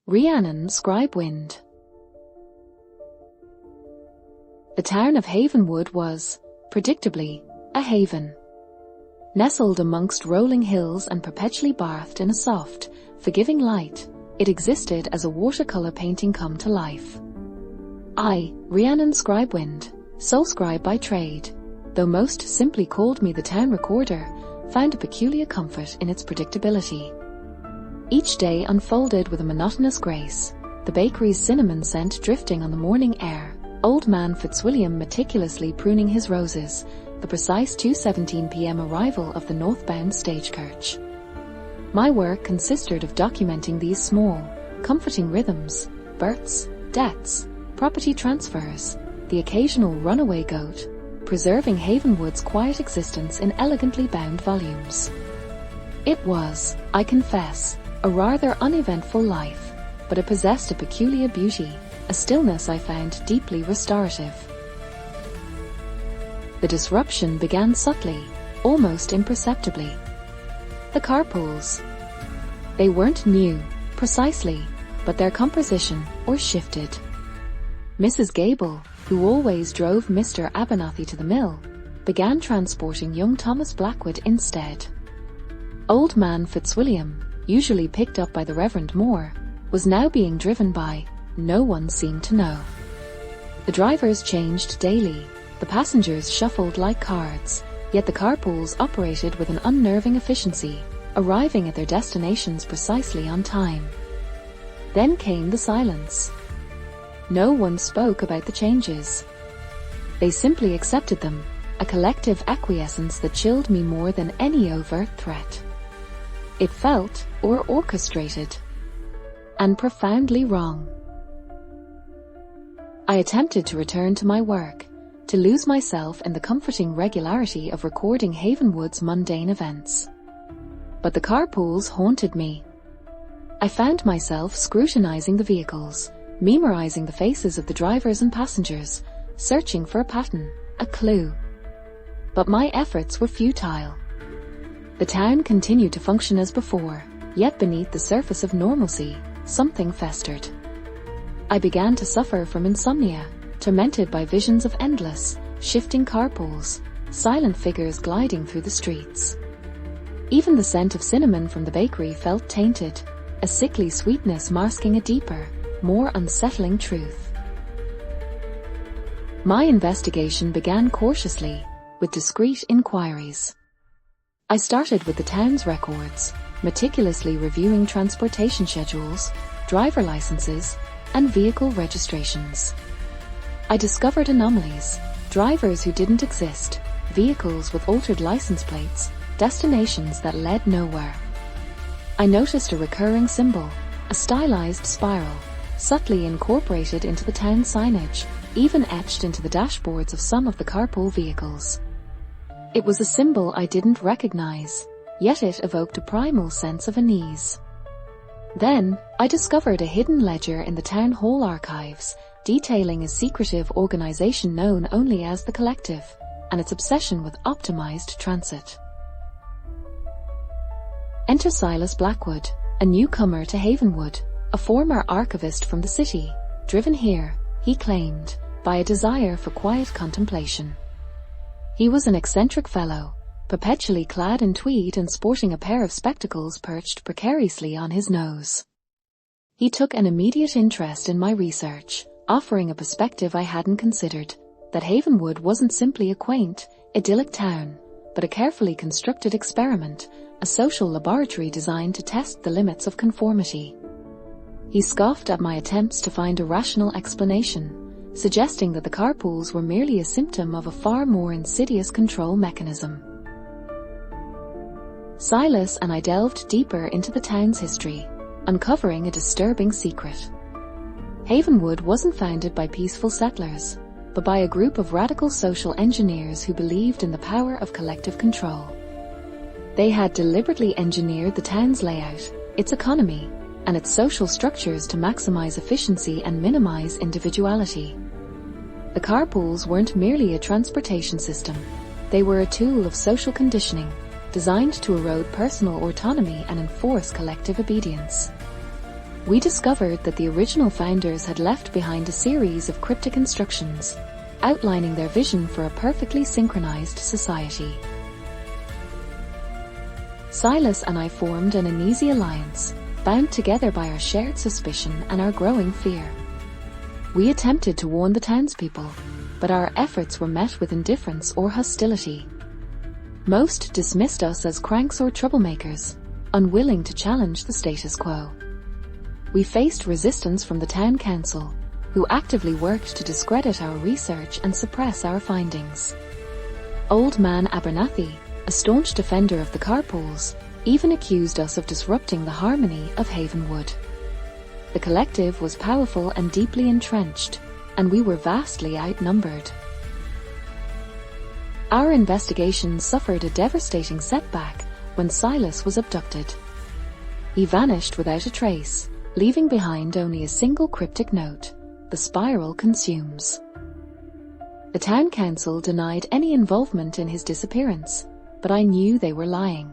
Rhiannon Scribewind. The town of Havenwood was, predictably, a haven. Nestled amongst rolling hills and perpetually bathed in a soft, forgiving light, it existed as a watercolor painting come to life. I, Rhiannon Scribewind, sole scribe by trade, though most simply called me the town recorder, found a peculiar comfort in its predictability. Each day unfolded with a monotonous grace, the bakery's cinnamon scent drifting on the morning air, old man Fitzwilliam meticulously pruning his roses, the precise 2:17 p.m. arrival of the northbound stagecoach. My work consisted of documenting these small, comforting rhythms, births, deaths, property transfers, the occasional runaway goat, preserving Havenwood's quiet existence in elegantly bound volumes. It was, I confess, a rather uneventful life, but it possessed a peculiar beauty, a stillness I found deeply restorative. The disruption began subtly, almost imperceptibly. The carpools. They weren't new, precisely, but their composition, or shifted. Mrs. Gable, who always drove Mr. Abernathy to the mill, began transporting young Thomas Blackwood instead. Old man Fitzwilliam, usually picked up by the Reverend Moore, was now being driven by no one seemed to know. The drivers changed daily, the passengers shuffled like cards, yet the carpools operated with an unnerving efficiency, arriving at their destinations precisely on time. Then came the silence. No one spoke about the changes. They simply accepted them, a collective acquiescence that chilled me more than any overt threat. It felt, or orchestrated, and profoundly wrong. I attempted to return to my work, to lose myself in the comforting regularity of recording Havenwood's mundane events. But the carpools haunted me. I found myself scrutinizing the vehicles, memorizing the faces of the drivers and passengers, searching for a pattern, a clue. But my efforts were futile. The town continued to function as before, yet beneath the surface of normalcy, something festered. I began to suffer from insomnia, tormented by visions of endless, shifting carpools, silent figures gliding through the streets. Even the scent of cinnamon from the bakery felt tainted, a sickly sweetness masking a deeper, more unsettling truth. My investigation began cautiously, with discreet inquiries. I started with the town's records, meticulously reviewing transportation schedules, driver licenses, and vehicle registrations. I discovered anomalies, drivers who didn't exist, vehicles with altered license plates, destinations that led nowhere. I noticed a recurring symbol, a stylized spiral, subtly incorporated into the town signage, even etched into the dashboards of some of the carpool vehicles. It was a symbol I didn't recognize, yet it evoked a primal sense of unease. Then, I discovered a hidden ledger in the town hall archives, detailing a secretive organization known only as the Collective, and its obsession with optimized transit. Enter Silas Blackwood, a newcomer to Havenwood, a former archivist from the city, driven here, he claimed, by a desire for quiet contemplation. He was an eccentric fellow, perpetually clad in tweed and sporting a pair of spectacles perched precariously on his nose. He took an immediate interest in my research, offering a perspective I hadn't considered, that Havenwood wasn't simply a quaint, idyllic town, but a carefully constructed experiment, a social laboratory designed to test the limits of conformity. He scoffed at my attempts to find a rational explanation, suggesting that the carpools were merely a symptom of a far more insidious control mechanism. Silas and I delved deeper into the town's history, uncovering a disturbing secret. Havenwood wasn't founded by peaceful settlers, but by a group of radical social engineers who believed in the power of collective control. They had deliberately engineered the town's layout, its economy, and its social structures to maximize efficiency and minimize individuality. The carpools weren't merely a transportation system, they were a tool of social conditioning, designed to erode personal autonomy and enforce collective obedience. We discovered that the original founders had left behind a series of cryptic instructions, outlining their vision for a perfectly synchronized society. Silas and I formed an uneasy alliance, bound together by our shared suspicion and our growing fear. We attempted to warn the townspeople, but our efforts were met with indifference or hostility. Most dismissed us as cranks or troublemakers, unwilling to challenge the status quo. We faced resistance from the town council, who actively worked to discredit our research and suppress our findings. Old Man Abernathy, a staunch defender of the carpools, even accused us of disrupting the harmony of Havenwood. The collective was powerful and deeply entrenched, and we were vastly outnumbered. Our investigation suffered a devastating setback when Silas was abducted. He vanished without a trace, leaving behind only a single cryptic note: "The spiral consumes." The town council denied any involvement in his disappearance, but I knew they were lying.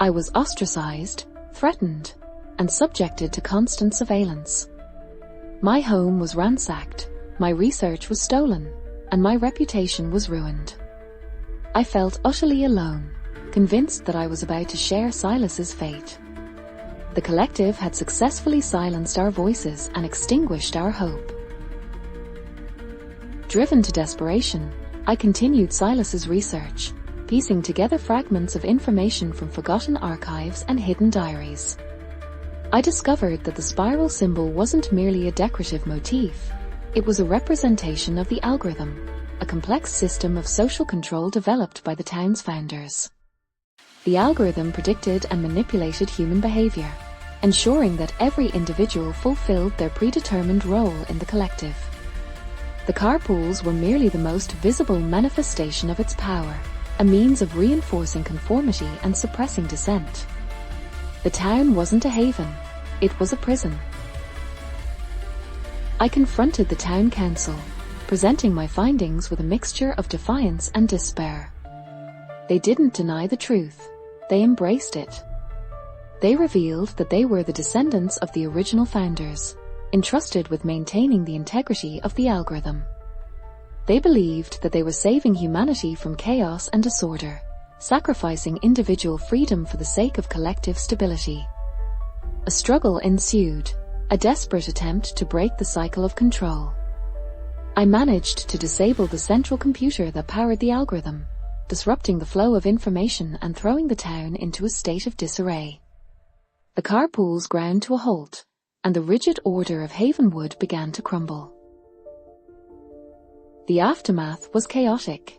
I was ostracized, threatened, and subjected to constant surveillance. My home was ransacked, my research was stolen, and my reputation was ruined. I felt utterly alone, convinced that I was about to share Silas's fate. The collective had successfully silenced our voices and extinguished our hope. Driven to desperation, I continued Silas's research, piecing together fragments of information from forgotten archives and hidden diaries. I discovered that the spiral symbol wasn't merely a decorative motif, it was a representation of the algorithm, a complex system of social control developed by the town's founders. The algorithm predicted and manipulated human behavior, ensuring that every individual fulfilled their predetermined role in the collective. The carpools were merely the most visible manifestation of its power, a means of reinforcing conformity and suppressing dissent. The town wasn't a haven, it was a prison. I confronted the town council, presenting my findings with a mixture of defiance and despair. They didn't deny the truth, they embraced it. They revealed that they were the descendants of the original founders, entrusted with maintaining the integrity of the algorithm. They believed that they were saving humanity from chaos and disorder, sacrificing individual freedom for the sake of collective stability. A struggle ensued, a desperate attempt to break the cycle of control. I managed to disable the central computer that powered the algorithm, disrupting the flow of information and throwing the town into a state of disarray. The carpools ground to a halt, and the rigid order of Havenwood began to crumble. The aftermath was chaotic.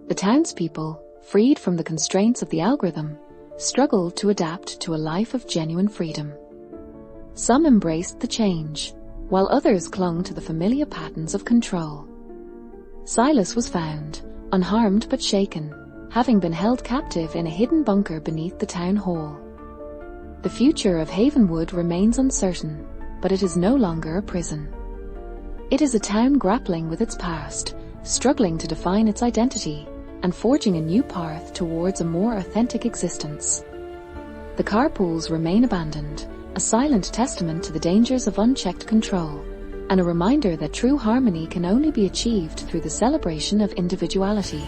The townspeople, freed from the constraints of the algorithm, struggled to adapt to a life of genuine freedom. Some embraced the change, while others clung to the familiar patterns of control. Silas was found, unharmed but shaken, having been held captive in a hidden bunker beneath the town hall. The future of Havenwood remains uncertain, but it is no longer a prison. It is a town grappling with its past, struggling to define its identity, and forging a new path towards a more authentic existence. The carpools remain abandoned, a silent testament to the dangers of unchecked control, and a reminder that true harmony can only be achieved through the celebration of individuality.